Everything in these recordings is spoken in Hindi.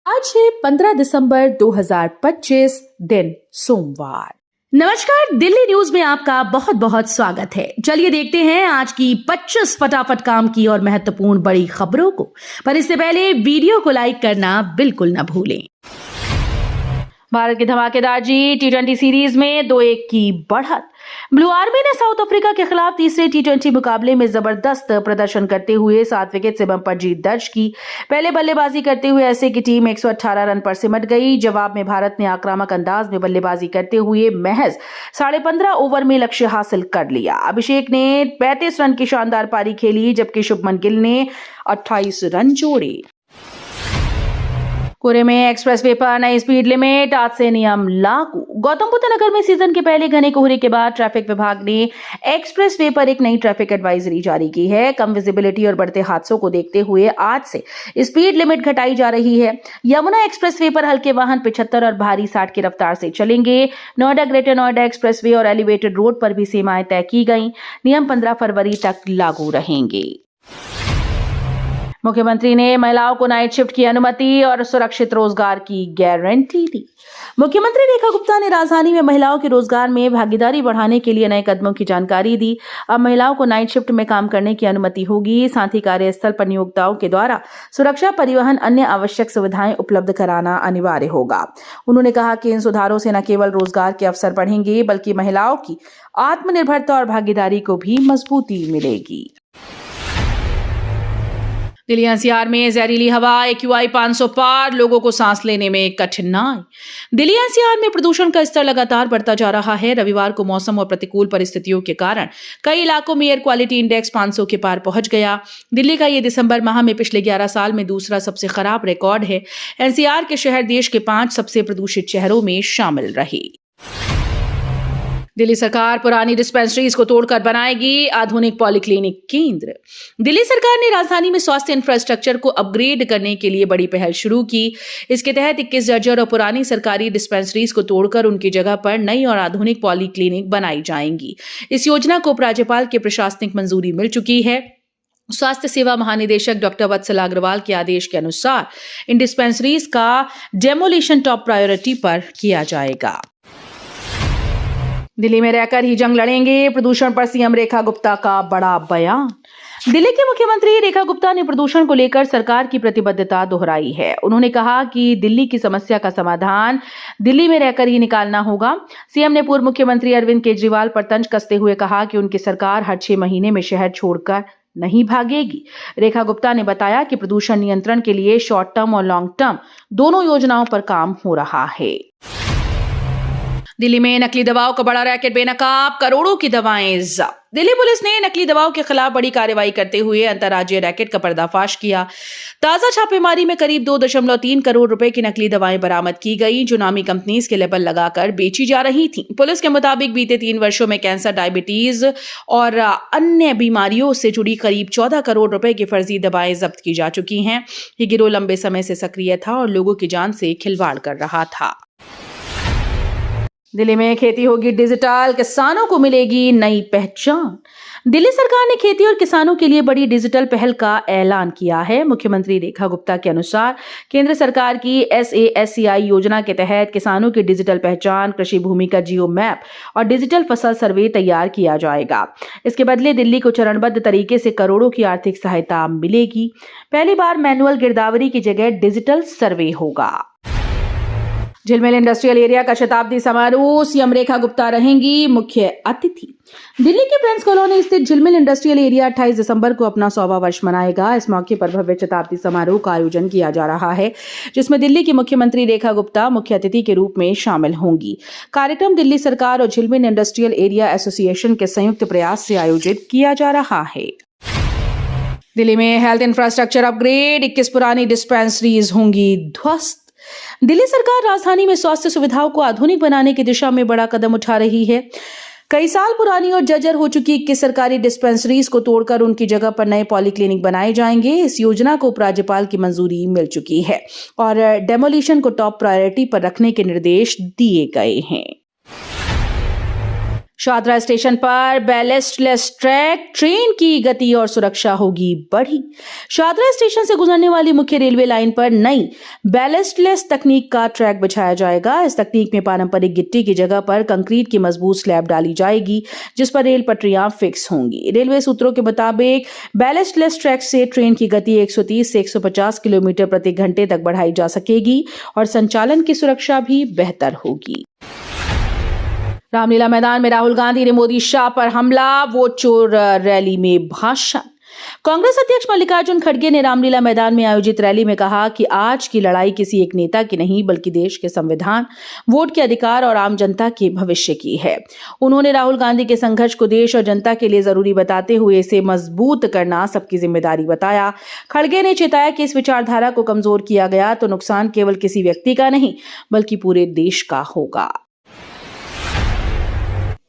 आज है 15 दिसंबर 2025 दिन सोमवार। नमस्कार, दिल्ली न्यूज में आपका बहुत बहुत स्वागत है। चलिए देखते हैं आज की 25 फटाफट काम की और महत्वपूर्ण बड़ी खबरों को। पर इससे पहले वीडियो को लाइक करना बिल्कुल न भूलें। भारत की धमाकेदार जीत T20 सीरीज में 2-1 की बढ़त। ब्लू आर्मी ने साउथ अफ्रीका के खिलाफ तीसरे T20 मुकाबले में जबरदस्त प्रदर्शन करते हुए 7 विकेट से बम्पर जीत दर्ज की। पहले बल्लेबाजी करते हुए ऐसे की टीम 118 रन पर सिमट गई। जवाब में भारत ने आक्रामक अंदाज में बल्लेबाजी करते हुए महज 15.5 ओवर में लक्ष्य हासिल कर लिया। अभिषेक ने 35 रन की शानदार पारी खेली, जबकि शुभमन गिल ने 28 रन जोड़े। कोरे में एक्सप्रेस वे पर नई स्पीड लिमिट, आज से नियम लागू। गौतम बुद्ध नगर में सीजन के पहले घने कोहरे के बाद ट्रैफिक विभाग ने एक्सप्रेस वे पर एक नई ट्रैफिक एडवाइजरी जारी की है। कम विजिबिलिटी और बढ़ते हादसों को देखते हुए आज से स्पीड लिमिट घटाई जा रही है। यमुना एक्सप्रेस वे पर हल्के वाहन 75 और भारी 60 की रफ्तार से चलेंगे। Noida greater Noida express way और एलिवेटेड रोड पर भी सीमाएं तय की गई। नियम 15 फरवरी तक लागू रहेंगे। मुख्यमंत्री ने महिलाओं को नाइट शिफ्ट की अनुमति और सुरक्षित रोजगार की गारंटी दी। मुख्यमंत्री रेखा गुप्ता ने राजधानी में महिलाओं के रोजगार में भागीदारी बढ़ाने के लिए नए कदमों की जानकारी दी। अब महिलाओं को नाइट शिफ्ट में काम करने की अनुमति होगी। साथ ही कार्यस्थल पर नियोक्ताओं के द्वारा सुरक्षा, परिवहन, अन्य आवश्यक सुविधाएं उपलब्ध कराना अनिवार्य होगा। उन्होंने कहा कि इन सुधारों से न केवल रोजगार के अवसर बढ़ेंगे, बल्कि महिलाओं की आत्मनिर्भरता और भागीदारी को भी मजबूती मिलेगी। दिल्ली एनसीआर में जहरीली हवा, AQI 500 पार, लोगों को सांस लेने में कठिनाई। दिल्ली एनसीआर में प्रदूषण का स्तर लगातार बढ़ता जा रहा है। रविवार को मौसम और प्रतिकूल परिस्थितियों के कारण कई इलाकों में एयर क्वालिटी इंडेक्स 500 के पार पहुंच गया। दिल्ली का ये दिसंबर माह में पिछले 11 साल में दूसरा सबसे खराब रिकॉर्ड है। एनसीआर के शहर देश के 5 सबसे प्रदूषित शहरों में शामिल रहे। दिल्ली सरकार पुरानी डिस्पेंसरीज को तोड़कर बनाएगी आधुनिक पॉलीक्लिनिक केंद्र। दिल्ली सरकार ने राजधानी में स्वास्थ्य इंफ्रास्ट्रक्चर को अपग्रेड करने के लिए बड़ी पहल शुरू की। इसके तहत 21 जर्जर और पुरानी सरकारी डिस्पेंसरीज को तोड़कर उनकी जगह पर नई और आधुनिक पॉलीक्लिनिक बनाई जाएंगी। इस योजना को उपराज्यपाल की प्रशासनिक मंजूरी मिल चुकी है। स्वास्थ्य सेवा महानिदेशक डॉक्टर वत्सल अग्रवाल के आदेश के अनुसार इन डिस्पेंसरीज का डेमोलिशन टॉप प्रायोरिटी पर किया जाएगा। दिल्ली में रहकर ही जंग लड़ेंगे, प्रदूषण पर सीएम रेखा गुप्ता का बड़ा बयान। दिल्ली के मुख्यमंत्री रेखा गुप्ता ने प्रदूषण को लेकर सरकार की प्रतिबद्धता दोहराई है। उन्होंने कहा कि दिल्ली की समस्या का समाधान दिल्ली में रहकर ही निकालना होगा। सीएम ने पूर्व मुख्यमंत्री अरविंद केजरीवाल पर तंज कसते हुए कहा कि उनकी सरकार हर 6 महीने में शहर छोड़कर नहीं भागेगी। रेखा गुप्ता ने बताया कि प्रदूषण नियंत्रण के लिए शॉर्ट टर्म और लॉन्ग टर्म दोनों योजनाओं पर काम हो रहा है। दिल्ली में नकली दवाओं का बड़ा रैकेट बेनकाब, करोड़ों की दवाएं जब्त। दिल्ली पुलिस ने नकली दवाओं के खिलाफ बड़ी कार्रवाई करते हुए अंतर्राज्यीय रैकेट का पर्दाफाश किया। ताजा छापेमारी में करीब 2.3 करोड़ रुपए की नकली दवाएं बरामद की गई, जो नामी कंपनीज के लेबल लगाकर बेची जा रही थीं। पुलिस के मुताबिक बीते 3 वर्षों में कैंसर, डायबिटीज और अन्य बीमारियों से जुड़ी करीब 14 करोड़ रुपए की फर्जी दवाएं जब्त की जा चुकी हैं। ये गिरोह लंबे समय से सक्रिय था और लोगों की जान से खिलवाड़ कर रहा था। दिल्ली में खेती होगी डिजिटल, किसानों को मिलेगी नई पहचान। दिल्ली सरकार ने खेती और किसानों के लिए बड़ी डिजिटल पहल का ऐलान किया है। मुख्यमंत्री रेखा गुप्ता के अनुसार केंद्र सरकार की SASCI योजना के तहत किसानों की डिजिटल पहचान, कृषि भूमि का जियो मैप और डिजिटल फसल सर्वे तैयार किया जाएगा। इसके बदले दिल्ली को चरणबद्ध तरीके से करोड़ों की आर्थिक सहायता मिलेगी। पहली बार मैनुअल गिरदावरी की जगह डिजिटल सर्वे होगा। झिलमिल इंडस्ट्रियल एरिया का शताब्दी समारोह, सीएम रेखा गुप्ता रहेंगी मुख्य अतिथि। दिल्ली के फ्रेंड्स कॉलोनी स्थित झिलमिल इंडस्ट्रियल एरिया 28 दिसंबर को अपना 100वां वर्ष मनाएगा। इस मौके पर भव्य शताब्दी समारोह का आयोजन किया जा रहा है, जिसमें दिल्ली की मुख्यमंत्री रेखा गुप्ता मुख्य अतिथि के रूप में शामिल होंगी। कार्यक्रम दिल्ली सरकार और झिलमिल इंडस्ट्रियल एरिया एसोसिएशन के संयुक्त प्रयास से आयोजित किया जा रहा है। दिल्ली में हेल्थ इंफ्रास्ट्रक्चर अपग्रेड, 21 पुरानी डिस्पेंसरीज होंगी ध्वस्त। दिल्ली सरकार राजधानी में स्वास्थ्य सुविधाओं को आधुनिक बनाने की दिशा में बड़ा कदम उठा रही है। कई साल पुरानी और जर्जर हो चुकी 21 सरकारी डिस्पेंसरीज को तोड़कर उनकी जगह पर नए पॉलीक्लिनिक बनाए जाएंगे। इस योजना को उपराज्यपाल की मंजूरी मिल चुकी है और डेमोलिशन को टॉप प्रायोरिटी पर रखने के निर्देश दिए गए हैं। शादरा स्टेशन पर बैलेस्टलेस ट्रैक, ट्रेन की गति और सुरक्षा होगी बढ़ी। शादरा स्टेशन से गुजरने वाली मुख्य रेलवे लाइन पर नई बैलेस्टलेस तकनीक का ट्रैक बिछाया जाएगा। इस तकनीक में पारंपरिक गिट्टी की जगह पर कंक्रीट की मजबूत स्लैब डाली जाएगी, जिस पर रेल पटरियां फिक्स होंगी। रेलवे सूत्रों के मुताबिक बैलेस्टलेस ट्रैक से ट्रेन की गति 130 से 150 किलोमीटर प्रति घंटे तक बढ़ाई जा सकेगी और संचालन की सुरक्षा भी बेहतर होगी। रामलीला मैदान में राहुल गांधी ने मोदी शाह पर हमला, वोट चोर रैली में भाषण। कांग्रेस अध्यक्ष मल्लिकार्जुन खड़गे ने रामलीला मैदान में आयोजित रैली में कहा कि आज की लड़ाई किसी एक नेता की नहीं, बल्कि देश के संविधान, वोट के अधिकार और आम जनता के भविष्य की है। उन्होंने राहुल गांधी के संघर्ष को देश और जनता के लिए जरूरी बताते हुए इसे मजबूत करना सबकी जिम्मेदारी बताया। खड़गे ने चेताया कि इस विचारधारा को कमजोर किया गया तो नुकसान केवल किसी व्यक्ति का नहीं, बल्कि पूरे देश का होगा।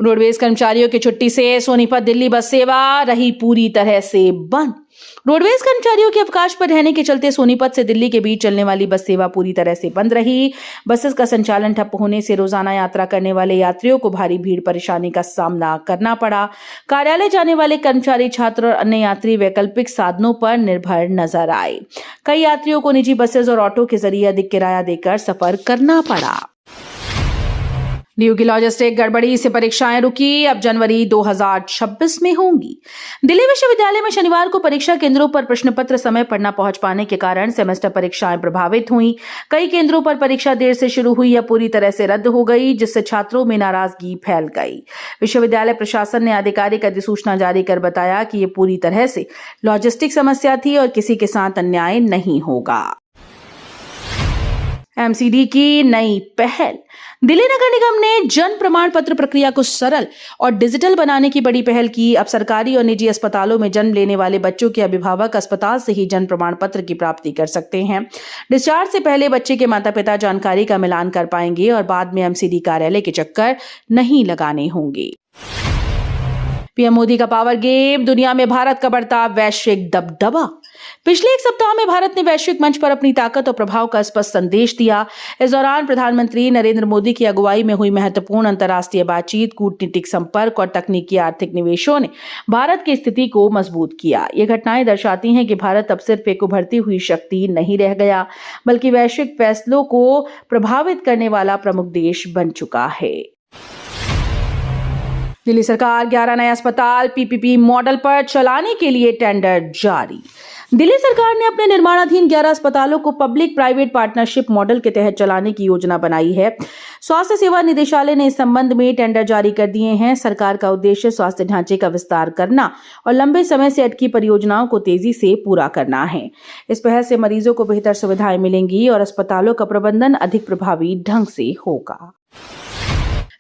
रोडवेज कर्मचारियों की छुट्टी से सोनीपत दिल्ली बस सेवा रही पूरी तरह से बंद। रोडवेज कर्मचारियों के अवकाश पर रहने के चलते सोनीपत से दिल्ली के बीच चलने वाली बस सेवा पूरी तरह से बंद रही। बसेस का संचालन ठप होने से रोजाना यात्रा करने वाले यात्रियों को भारी भीड़ परेशानी का सामना करना पड़ा। कार्यालय जाने वाले कर्मचारी, छात्र और अन्य यात्री वैकल्पिक साधनों पर निर्भर नजर आए। कई यात्रियों को निजी बसेस और ऑटो के जरिए अधिक किराया देकर सफर करना पड़ा। न्यू की लॉजिस्टिक गड़बड़ी से परीक्षाएं रुकी, अब जनवरी 2026 में होंगी। दिल्ली विश्वविद्यालय में शनिवार को परीक्षा केंद्रों पर प्रश्न पत्र समय पर न पहुंच पाने के कारण सेमेस्टर परीक्षाएं प्रभावित हुई। कई केंद्रों पर परीक्षा देर से शुरू हुई या पूरी तरह से रद्द हो गई, जिससे छात्रों में नाराजगी फैल गई। विश्वविद्यालय प्रशासन ने आधिकारिक अधिसूचना जारी कर बताया कि ये पूरी तरह से लॉजिस्टिक समस्या थी और किसी के साथ अन्याय नहीं होगा। एमसीडी की नई पहल। दिल्ली नगर निगम ने जन प्रमाण पत्र प्रक्रिया को सरल और डिजिटल बनाने की बड़ी पहल की। अब सरकारी और निजी अस्पतालों में जन्म लेने वाले बच्चों के अभिभावक अस्पताल से ही जन प्रमाण पत्र की प्राप्ति कर सकते हैं। डिस्चार्ज से पहले बच्चे के माता पिता जानकारी का मिलान कर पाएंगे और बाद में एमसीडी कार्यालय के चक्कर नहीं लगाने होंगे। पीएम मोदी का पावर गेम, दुनिया में भारत का बढ़ता वैश्विक दबदबा। पिछले एक सप्ताह में भारत ने वैश्विक मंच पर अपनी ताकत और प्रभाव का स्पष्ट संदेश दिया। इस दौरान प्रधानमंत्री नरेंद्र मोदी की अगुवाई में हुई महत्वपूर्ण अंतर्राष्ट्रीय बातचीत, कूटनीतिक संपर्क और तकनीकी आर्थिक निवेशों ने भारत की स्थिति को मजबूत किया। ये घटनाएं दर्शाती हैं कि भारत अब सिर्फ एक उभरती हुई शक्ति नहीं रह गया, बल्कि वैश्विक फैसलों को प्रभावित करने वाला प्रमुख देश बन चुका है। दिल्ली सरकार 11 नए अस्पताल पीपीपी मॉडल पर चलाने के लिए टेंडर जारी। दिल्ली सरकार ने अपने निर्माणाधीन 11 अस्पतालों को पब्लिक प्राइवेट पार्टनरशिप मॉडल के तहत चलाने की योजना बनाई है। स्वास्थ्य सेवा निदेशालय ने इस संबंध में टेंडर जारी कर दिए हैं। सरकार का उद्देश्य स्वास्थ्य ढांचे का विस्तार करना और लंबे समय से अटकी परियोजनाओं को तेजी से पूरा करना है। इस पहल से मरीजों को बेहतर सुविधाएं मिलेंगी और अस्पतालों का प्रबंधन अधिक प्रभावी ढंग से होगा।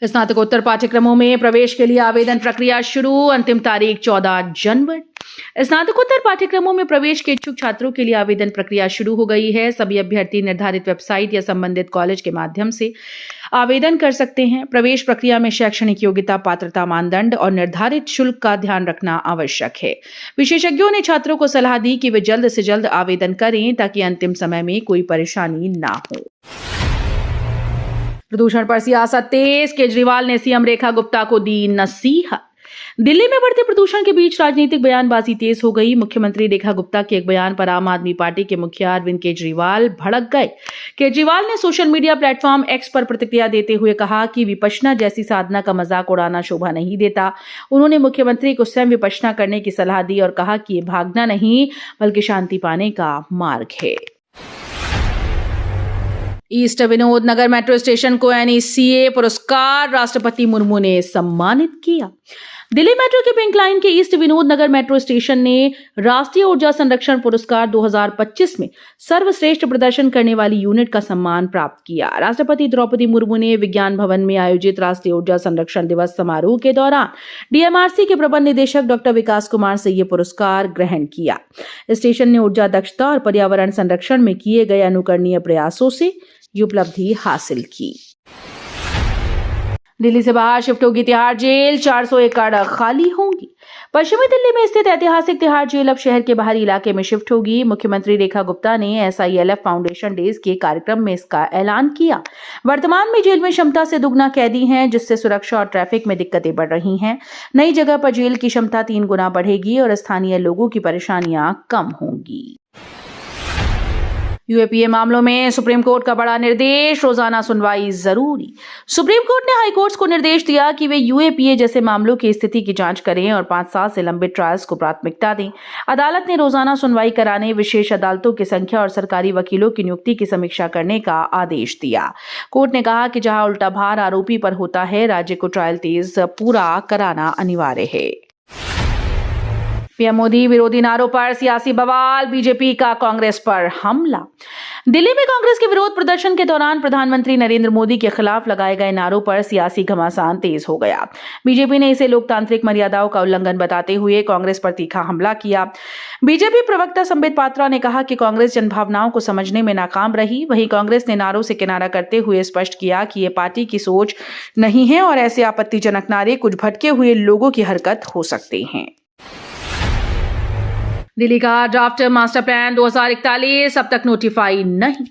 स्नातकोत्तर पाठ्यक्रमों में प्रवेश के लिए आवेदन प्रक्रिया शुरू, अंतिम तारीख 14 जनवरी। स्नातकोत्तर पाठ्यक्रमों में प्रवेश के इच्छुक छात्रों के लिए आवेदन प्रक्रिया शुरू हो गई है। सभी अभ्यर्थी निर्धारित वेबसाइट या संबंधित कॉलेज के माध्यम से आवेदन कर सकते हैं। प्रवेश प्रक्रिया में शैक्षणिक योग्यता, पात्रता मानदंड और निर्धारित शुल्क का ध्यान रखना आवश्यक है। विशेषज्ञों ने छात्रों को सलाह दी कि वे जल्द से जल्द आवेदन करें ताकि अंतिम समय में कोई परेशानी ना हो। प्रदूषण पर सियासत तेज, केजरीवाल ने सीएम रेखा गुप्ता को दी नसीहत। दिल्ली में बढ़ते प्रदूषण के बीच राजनीतिक बयानबाजी तेज हो गई। मुख्यमंत्री रेखा गुप्ता के एक बयान पर आम आदमी पार्टी के मुखिया अरविंद केजरीवाल भड़क गए। केजरीवाल ने सोशल मीडिया प्लेटफॉर्म एक्स पर प्रतिक्रिया देते हुए कहा कि विपश्यना जैसी साधना का मजाक उड़ाना शोभा नहीं देता। उन्होंने मुख्यमंत्री को स्वयं विपश्यना करने की सलाह दी और कहा कि ये भागना नहीं, बल्कि शांति पाने का मार्ग है। ईस्ट विनोद नगर मेट्रो स्टेशन को एनईसीए पुरस्कार राष्ट्रपति मुर्मू ने सम्मानित किया। दिल्ली मेट्रो के पिंक लाइन के ईस्ट विनोद नगर मेट्रो स्टेशन ने राष्ट्रीय ऊर्जा संरक्षण पुरस्कार 2025 में सर्वश्रेष्ठ प्रदर्शन करने वाली यूनिट का सम्मान प्राप्त किया। राष्ट्रपति द्रौपदी मुर्मू ने विज्ञान भवन में आयोजित राष्ट्रीय ऊर्जा संरक्षण दिवस समारोह के दौरान डीएमआरसी के प्रबंध निदेशक डॉक्टर विकास कुमार से यह पुरस्कार ग्रहण किया। स्टेशन ने ऊर्जा दक्षता और पर्यावरण संरक्षण में किए गए अनुकरणीय प्रयासों से ये उपलब्धि हासिल की। दिल्ली से बाहर शिफ्ट होगी तिहाड़ जेल, 400 एकड़ खाली होंगी। पश्चिमी दिल्ली में स्थित ऐतिहासिक तिहाड़ जेल अब शहर के बाहरी इलाके में शिफ्ट होगी। मुख्यमंत्री रेखा गुप्ता ने SILF फाउंडेशन डेज के कार्यक्रम में इसका ऐलान किया। वर्तमान में जेल में क्षमता से दुगना कैदी हैं, जिससे सुरक्षा और ट्रैफिक में दिक्कतें बढ़ रही हैं। नई जगह पर जेल की क्षमता 3 गुना बढ़ेगी और स्थानीय लोगों की परेशानियां कम होंगी। UAPA मामलों में सुप्रीम कोर्ट का बड़ा निर्देश, रोजाना सुनवाई जरूरी। सुप्रीम कोर्ट ने हाई कोर्ट्स को निर्देश दिया कि वे UAPA जैसे मामलों की स्थिति की जांच करें और 5 साल से लंबित ट्रायल्स को प्राथमिकता दें। अदालत ने रोजाना सुनवाई कराने, विशेष अदालतों की संख्या और सरकारी वकीलों की नियुक्ति की समीक्षा करने का आदेश दिया। कोर्ट ने कहा कि जहां उल्टा भार आरोपी पर होता है, राज्य को ट्रायल तेज पूरा कराना अनिवार्य है। पीएम मोदी विरोधी नारों पर सियासी बवाल, बीजेपी का कांग्रेस पर हमला। दिल्ली में कांग्रेस के विरोध प्रदर्शन के दौरान प्रधानमंत्री नरेंद्र मोदी के खिलाफ लगाए गए नारों पर सियासी घमासान तेज हो गया। बीजेपी ने इसे लोकतांत्रिक मर्यादाओं का उल्लंघन बताते हुए कांग्रेस पर तीखा हमला किया। बीजेपी प्रवक्ता संबित पात्रा ने कहा कि कांग्रेस जनभावनाओं को समझने में नाकाम रही। वहीं कांग्रेस ने नारों से किनारा करते हुए स्पष्ट किया कि ये पार्टी की सोच नहीं है और ऐसे आपत्तिजनक नारे कुछ भटके हुए लोगों की हरकत हो सकते हैं। दिल्ली का ड्राफ्ट मास्टर प्लान 2041 अब तक नोटिफाई नहीं।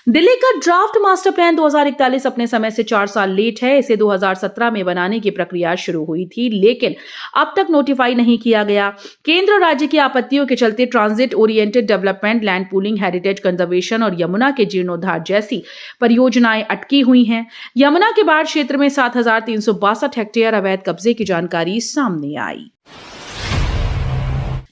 दिल्ली का ड्राफ्ट मास्टर प्लान 2041 अपने समय से 4 साल लेट है। इसे 2017 में बनाने की प्रक्रिया शुरू हुई थी, लेकिन अब तक नोटिफाई नहीं किया गया। केंद्र और राज्य की आपत्तियों के चलते transit oriented development, land pooling, heritage conservation और यमुना के जीर्णोद्धार जैसी परियोजनाएं अटकी हुई हैं। यमुना के बाढ़ क्षेत्र में 7,362 हेक्टेयर अवैध कब्जे की जानकारी सामने आई।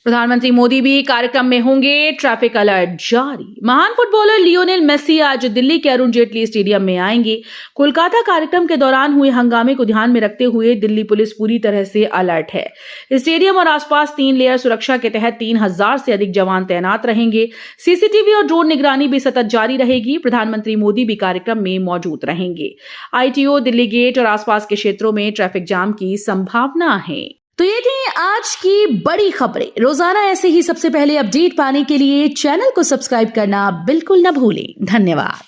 प्रधानमंत्री मोदी भी कार्यक्रम में होंगे, ट्रैफिक अलर्ट जारी। महान फुटबॉलर लियोनेल मेसी आज दिल्ली के अरुण जेटली स्टेडियम में आएंगे। कोलकाता कार्यक्रम के दौरान हुए हंगामे को ध्यान में रखते हुए दिल्ली पुलिस पूरी तरह से अलर्ट है। स्टेडियम और आसपास 3 लेयर सुरक्षा के तहत 3,000 से अधिक जवान तैनात रहेंगे। सीसीटीवी और ड्रोन निगरानी भी सतत जारी रहेगी। प्रधानमंत्री मोदी भी कार्यक्रम में मौजूद रहेंगे। ITO, दिल्ली गेट और आसपास के क्षेत्रों में ट्रैफिक जाम की संभावना है। तो ये थी आज की बड़ी खबरें। रोजाना ऐसे ही सबसे पहले अपडेट पाने के लिए चैनल को सब्सक्राइब करना बिल्कुल न भूलें। धन्यवाद।